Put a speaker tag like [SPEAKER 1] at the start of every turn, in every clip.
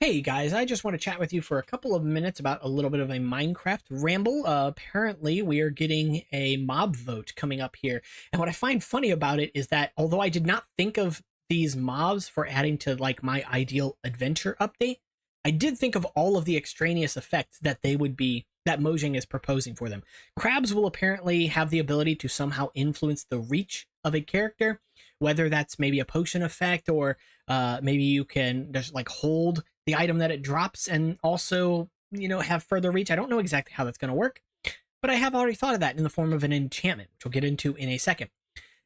[SPEAKER 1] Hey guys, I just want to chat with you for a couple of minutes about a little bit of a Minecraft ramble. Apparently, we are getting a mob vote coming up here. And what I find funny about it is that although I did not think of these mobs for adding to like my ideal adventure update, I did think of all of the extraneous effects that they would be that Mojang is proposing for them. Crabs will apparently have the ability to somehow influence the reach of a character, whether that's maybe a potion effect or maybe you can just like hold the item that it drops and also, have further reach. I don't know exactly how that's going to work, but I have already thought of that in the form of an enchantment, which we'll get into in a second.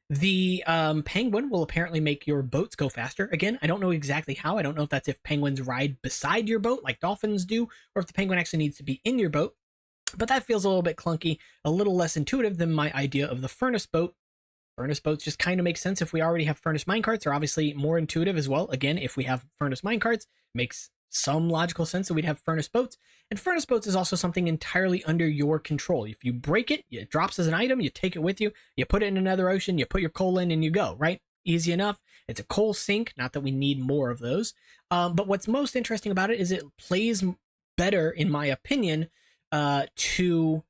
[SPEAKER 1] The penguin will apparently make your boats go faster. Again, I don't know exactly how. I don't know if that's if penguins ride beside your boat like dolphins do, or if the penguin actually needs to be in your boat. But that feels a little bit clunky, a little less intuitive than my idea of the furnace boat. Furnace boats just kind of make sense if we already have furnace minecarts. They're obviously more intuitive as well. Again, if we have furnace minecarts, makes some logical sense that we'd have furnace boats. And furnace boats is also something entirely under your control. If you break it, it drops as an item, you take it with you, you put it in another ocean, you put your coal in, and you go, right? Easy enough. It's a coal sink, not that we need more of those. But what's most interesting about it is it plays better, in my opinion, to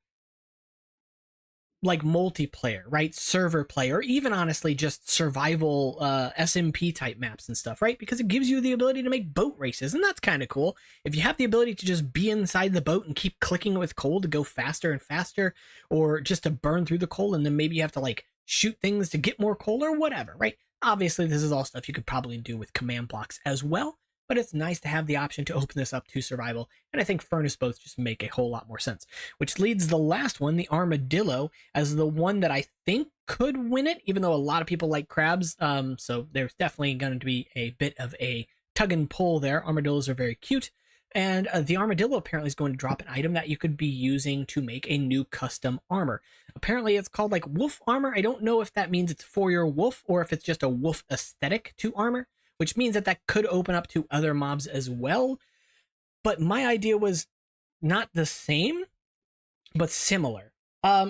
[SPEAKER 1] like multiplayer, right? Server play, or even honestly just survival SMP type maps and stuff, right? Because it gives you the ability to make boat races, and that's kind of cool. If you have the ability to just be inside the boat and keep clicking with coal to go faster and faster, or just to burn through the coal, and then maybe you have to like shoot things to get more coal or whatever, right? Obviously, this is all stuff you could probably do with command blocks as well, but it's nice to have the option to open this up to survival, and I think furnace boats just make a whole lot more sense. Which leads the last one, the armadillo, as the one that I think could win it, even though a lot of people like crabs. So there's definitely going to be a bit of a tug and pull there. Armadillos are very cute. And the armadillo apparently is going to drop an item that you could be using to make a new custom armor. Apparently it's called like wolf armor. I don't know if that means it's for your wolf or if it's just a wolf aesthetic to armor, which means that that could open up to other mobs as well. But my idea was not the same, but similar.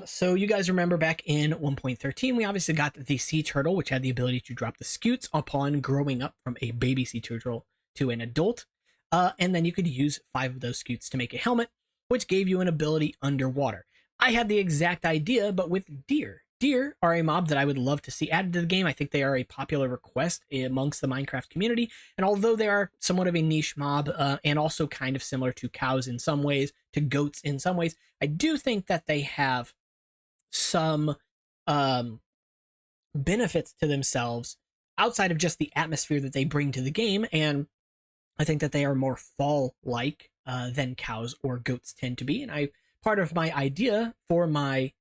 [SPEAKER 1] So you guys remember back in 1.13, we obviously got the sea turtle, which had the ability to drop the scutes upon growing up from a baby sea turtle to an adult. And then you could use 5 of those scutes to make a helmet, which gave you an ability underwater. I had the exact idea, but with deer. Deer are a mob that I would love to see added to the game. I think they are a popular request amongst the Minecraft community. And although they are somewhat of a niche mob and also kind of similar to cows in some ways, to goats in some ways, I do think that they have some benefits to themselves outside of just the atmosphere that they bring to the game. And I think that they are more fall-like than cows or goats tend to be. And part of my idea for my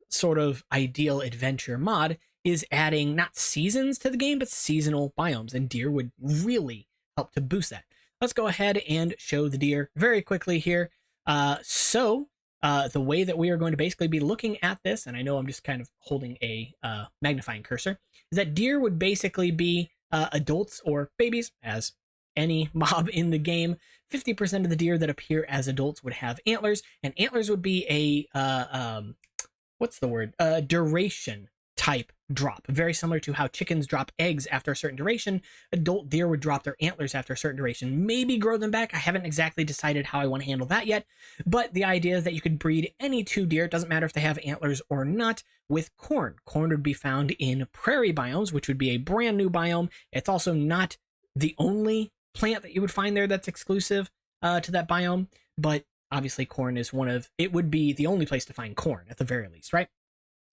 [SPEAKER 1] sort of ideal adventure mod is adding not seasons to the game, but seasonal biomes, and deer would really help to boost that. Let's go ahead and show the deer very quickly here. The way that we are going to basically be looking at this, and I know I'm just kind of holding a magnifying cursor, is that deer would basically be adults or babies, as any mob in the game. 50% of the deer that appear as adults would have antlers, and antlers would be a what's the word? Duration type drop. Very similar to how chickens drop eggs after a certain duration. Adult deer would drop their antlers after a certain duration. Maybe grow them back. I haven't exactly decided how I want to handle that yet. But the idea is that you could breed any 2 deer, it doesn't matter if they have antlers or not, with corn. Corn would be found in prairie biomes, which would be a brand new biome. It's also not the only plant that you would find there that's exclusive to that biome, but obviously corn is it would be the only place to find corn at the very least, right?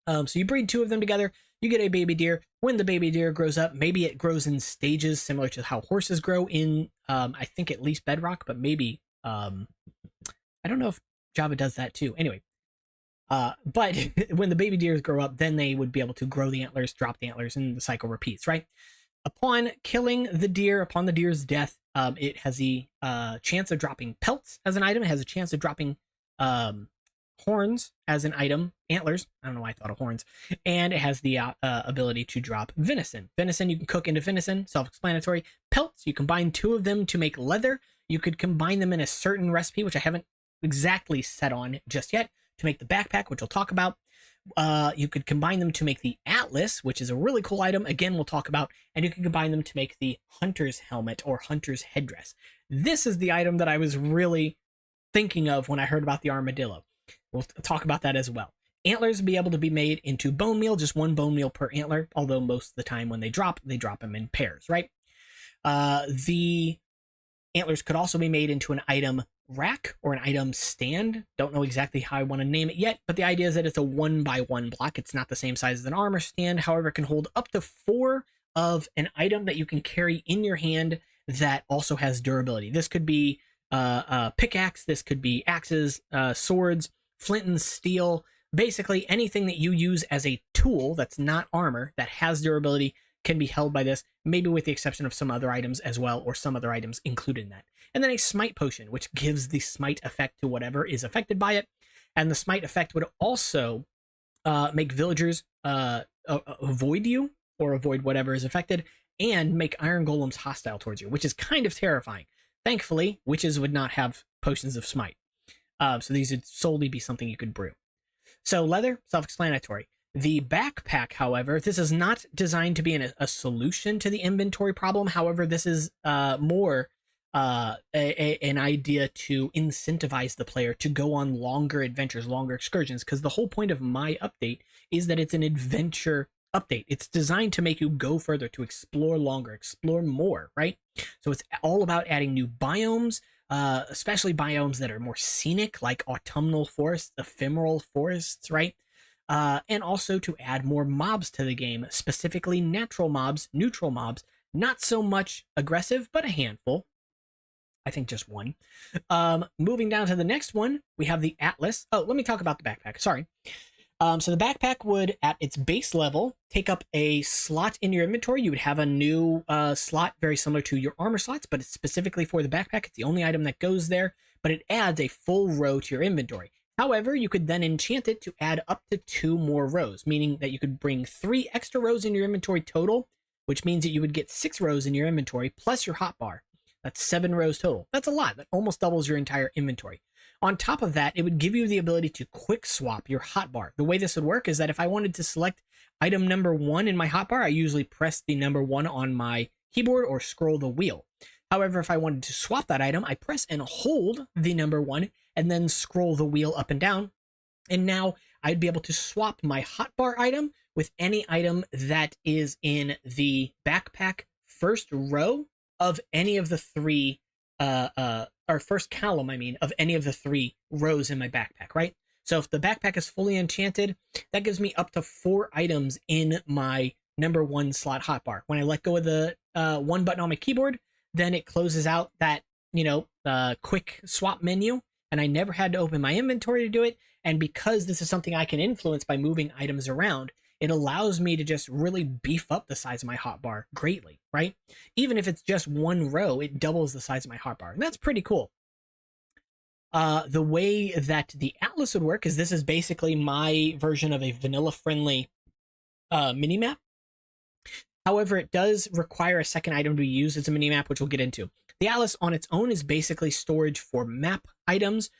[SPEAKER 1] So you breed 2 of them together, you get a baby deer. When the baby deer grows up, maybe it grows in stages similar to how horses grow in, I think at least Bedrock, but maybe, I don't know if Java does that too. Anyway, but when the baby deers grow up, then they would be able to grow the antlers, drop the antlers, and the cycle repeats, right? Upon killing the deer, upon the deer's death, it has the chance of dropping pelts as an item. It has a chance of dropping horns as an item, antlers. I don't know why I thought of horns. And it has the ability to drop venison. Venison you can cook into venison, self-explanatory. Pelts, you combine 2 of them to make leather. You could combine them in a certain recipe, which I haven't exactly set on just yet, to make the backpack, which we'll talk about. You could combine them to make the atlas, which is a really cool item. Again, we'll talk about. And you can combine them to make the hunter's helmet or hunter's headdress. This is the item that I was really thinking of when I heard about the armadillo. We'll talk about that as well. Antlers be able to be made into bone meal, just one bone meal per antler, although most of the time when they drop them in pairs, right? The antlers could also be made into an item rack or an item stand. Don't know exactly how I want to name it yet, but the idea is that it's a 1x1 block. It's not the same size as an armor stand. However, it can hold up to 4 of an item that you can carry in your hand that also has durability. This could be a pickaxe. This could be axes, swords, flint and steel. Basically, anything that you use as a tool that's not armor that has durability can be held by this, maybe with the exception of some other items as well, or some other items included in that. And then a smite potion, which gives the smite effect to whatever is affected by it. And the smite effect would also make villagers avoid you or avoid whatever is affected, and make iron golems hostile towards you, which is kind of terrifying. Thankfully, witches would not have potions of smite. So these would solely be something you could brew. So leather, self-explanatory. The backpack, however, this is not designed to be a solution to the inventory problem. However, this is more an idea to incentivize the player to go on longer adventures, longer excursions, because the whole point of my update is that it's an adventure update. It's designed to make you go further, to explore longer, explore more, right? So it's all about adding new biomes, especially biomes that are more scenic, like autumnal forests, ephemeral forests, right? And also to add more mobs to the game, specifically natural mobs, neutral mobs, not so much aggressive, but a handful. I think just one. Moving down to the next one, we have the Atlas. Oh, let me talk about the backpack. Sorry. So the backpack would, at its base level, take up a slot in your inventory. You would have a new slot very similar to your armor slots, but it's specifically for the backpack. It's the only item that goes there, but it adds a full row to your inventory. However, you could then enchant it to add up to 2 more rows, meaning that you could bring 3 extra rows in your inventory total, which means that you would get 6 rows in your inventory plus your hotbar. That's 7 rows total. That's a lot. That almost doubles your entire inventory. On top of that, it would give you the ability to quick swap your hotbar. The way this would work is that if I wanted to select item number 1 in my hotbar, I usually press the number 1 on my keyboard or scroll the wheel. However, if I wanted to swap that item, I press and hold the number 1 and then scroll the wheel up and down. And now I'd be able to swap my hotbar item with any item that is in the backpack first row of any of the 3, or first column, I mean, of any of the 3 rows in my backpack, right? So if the backpack is fully enchanted, that gives me up to 4 items in my number 1 slot hotbar. When I let go of the 1 button on my keyboard, then it closes out that, quick swap menu, and I never had to open my inventory to do it. And because this is something I can influence by moving items around, it allows me to just really beef up the size of my hotbar greatly, right? Even if it's just 1 row, it doubles the size of my hotbar, and that's pretty cool. The way that the Atlas would work is this is basically my version of a vanilla-friendly minimap. However, it does require a second item to be used as a minimap, which we'll get into. The Atlas on its own is basically storage for map items.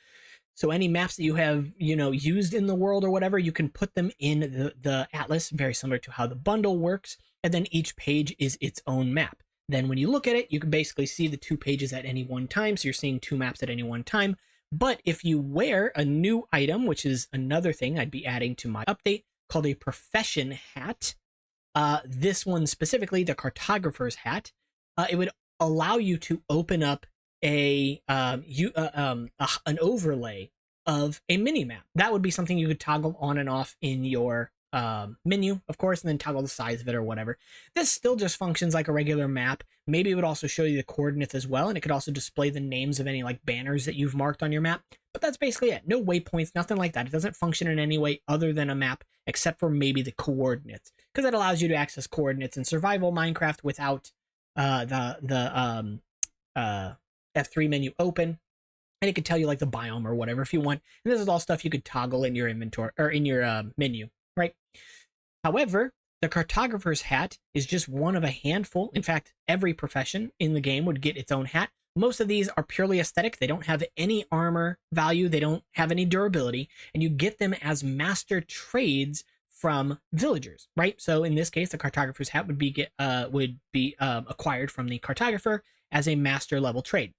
[SPEAKER 1] So any maps that you have, used in the world or whatever, you can put them in the Atlas, very similar to how the bundle works. And then each page is its own map. Then when you look at it, you can basically see the 2 pages at any one time. So you're seeing 2 maps at any one time. But if you wear a new item, which is another thing I'd be adding to my update, called a profession hat, this one specifically, the cartographer's hat, it would allow you to open up an overlay of a mini map. That would be something you could toggle on and off in your menu, of course, and then toggle the size of it or whatever. This still just functions like a regular map. Maybe it would also show you the coordinates as well, and it could also display the names of any banners that you've marked on your map. But that's basically it. No waypoints, nothing like that. It doesn't function in any way other than a map, except for maybe the coordinates, because that allows you to access coordinates in survival Minecraft without the F3 menu open, and it could tell you the biome or whatever if you want. And this is all stuff you could toggle in your inventory or in your menu, right? However, the cartographer's hat is just one of a handful. In fact, every profession in the game would get its own hat. Most of these are purely aesthetic. They don't have any armor value. They don't have any durability, and you get them as master trades from villagers, right? So in this case, the cartographer's hat would be acquired from the cartographer as a master level trade.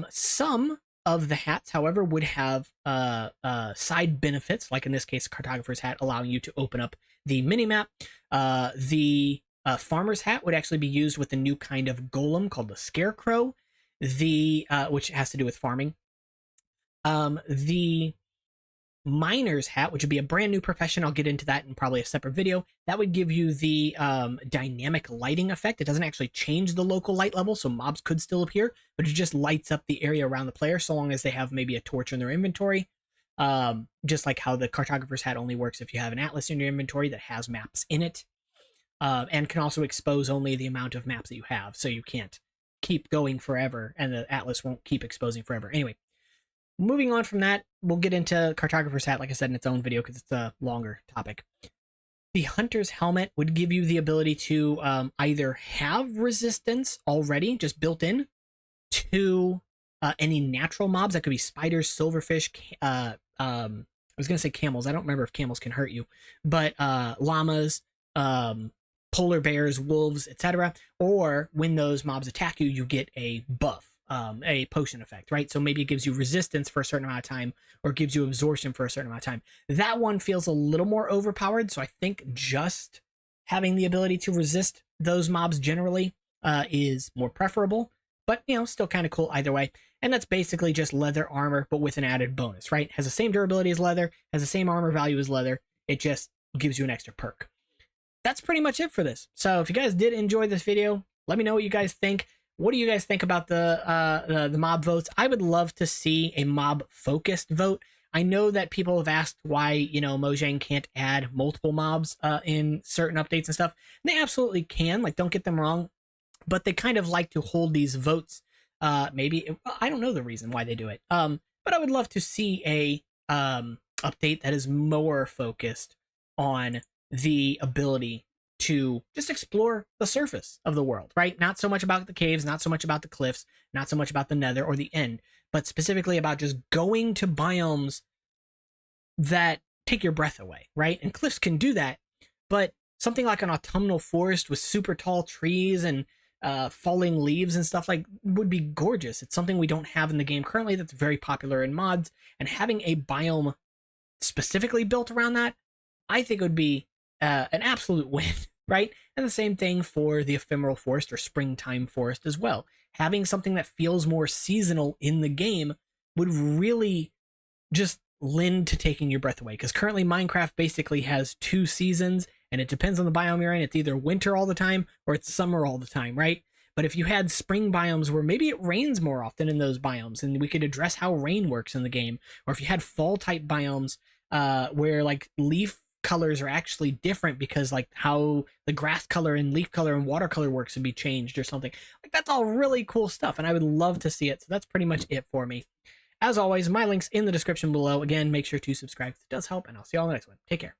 [SPEAKER 1] Some of the hats, however, would have side benefits, like in this case, cartographer's hat, allowing you to open up the minimap. The farmer's hat would actually be used with a new kind of golem called the scarecrow, which has to do with farming. The miner's hat, which would be a brand new profession. I'll get into that in probably a separate video. That would give you the dynamic lighting effect. It doesn't actually change the local light level, so mobs could still appear, but it just lights up the area around the player so long as they have maybe a torch in their inventory. Just like how the cartographer's hat only works if you have an atlas in your inventory that has maps in it, and can also expose only the amount of maps that you have, so you can't keep going forever, and the atlas won't keep exposing forever. Anyway, moving on from that, we'll get into cartographer's hat, like I said, in its own video because it's a longer topic. The hunter's helmet would give you the ability to either have resistance already, just built in, to any natural mobs. That could be spiders, silverfish, I was going to say camels. I don't remember if camels can hurt you, but llamas, polar bears, wolves, etc. Or when those mobs attack you, you get a buff. A potion effect, right? So maybe it gives you resistance for a certain amount of time or gives you absorption for a certain amount of time. That one feels a little more overpowered, so I think just having the ability to resist those mobs generally is more preferable, but still kind of cool either way. And that's basically just leather armor, but with an added bonus, right? Has the same durability as leather, has the same armor value as leather, it just gives you an extra perk. That's pretty much it for this. So if you guys did enjoy this video, let me know what you guys think. What do you guys think about the mob votes? I would love to see a mob-focused vote. I know that people have asked why, Mojang can't add multiple mobs in certain updates and stuff. And they absolutely can, like, don't get them wrong. But they kind of like to hold these votes. Maybe, I don't know the reason why they do it. But I would love to see a update that is more focused on the ability to just explore the surface of the world, right? Not so much about the caves, not so much about the cliffs, not so much about the nether or the end, but specifically about just going to biomes that take your breath away, right? And cliffs can do that, but something like an autumnal forest with super tall trees and falling leaves and stuff like would be gorgeous. It's something we don't have in the game currently that's very popular in mods, and having a biome specifically built around that, I think would be an absolute win, right? And the same thing for the ephemeral forest or springtime forest as well. Having something that feels more seasonal in the game would really just lend to taking your breath away, because currently Minecraft basically has 2 seasons, and it depends on the biome you're in. It's either winter all the time or it's summer all the time, right? But if you had spring biomes where maybe it rains more often in those biomes, and we could address how rain works in the game, or if you had fall type biomes where like leaf colors are actually different because like how the grass color and leaf color and watercolor works would be changed or something. Like, that's all really cool stuff, and I would love to see it. So that's pretty much it for me. As always, my link's in the description below. Again, make sure to subscribe if it does help, and I'll see you all in the next one. Take care.